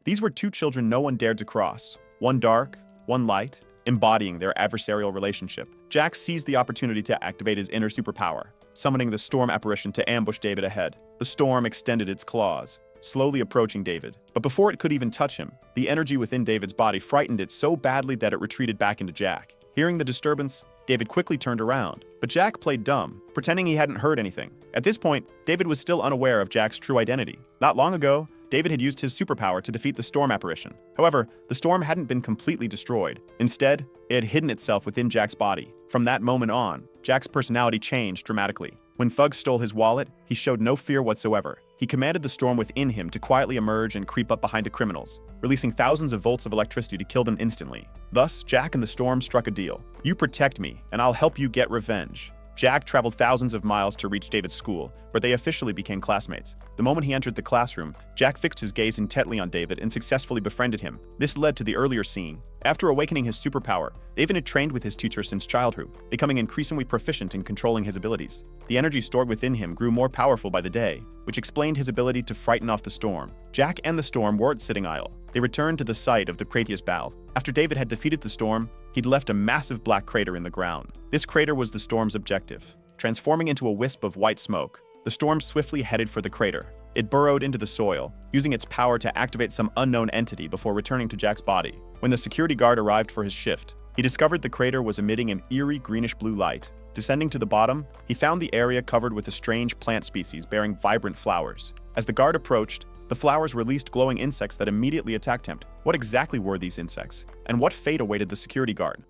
These were two children no one dared to cross, one dark, one light, embodying their adversarial relationship. Jack seized the opportunity to activate his inner superpower, summoning the storm apparition to ambush David ahead. The storm extended its claws, slowly approaching David. But before it could even touch him, the energy within David's body frightened it so badly that it retreated back into Jack. Hearing the disturbance, David quickly turned around, but Jack played dumb, pretending he hadn't heard anything. At this point, David was still unaware of Jack's true identity. Not long ago, David had used his superpower to defeat the storm apparition. However, the storm hadn't been completely destroyed. Instead, it had hidden itself within Jack's body. From that moment on, Jack's personality changed dramatically. When Fug stole his wallet, he showed no fear whatsoever. He commanded the storm within him to quietly emerge and creep up behind the criminals, releasing thousands of volts of electricity to kill them instantly. Thus, Jack and the storm struck a deal. You protect me, and I'll help you get revenge. Jack traveled thousands of miles to reach David's school, where they officially became classmates. The moment he entered the classroom, Jack fixed his gaze intently on David and successfully befriended him. This led to the earlier scene. After awakening his superpower, David had trained with his teacher since childhood, becoming increasingly proficient in controlling his abilities. The energy stored within him grew more powerful by the day, which explained his ability to frighten off the storm. Jack and the storm weren't sitting idle. They returned to the site of the Cratius battle. After David had defeated the storm, he'd left a massive black crater in the ground. This crater was the storm's objective. Transforming into a wisp of white smoke, the storm swiftly headed for the crater. It burrowed into the soil, using its power to activate some unknown entity before returning to Jack's body. When the security guard arrived for his shift, he discovered the crater was emitting an eerie greenish-blue light. Descending to the bottom, he found the area covered with a strange plant species bearing vibrant flowers. As the guard approached, the flowers released glowing insects that immediately attacked him. What exactly were these insects? And what fate awaited the security guard?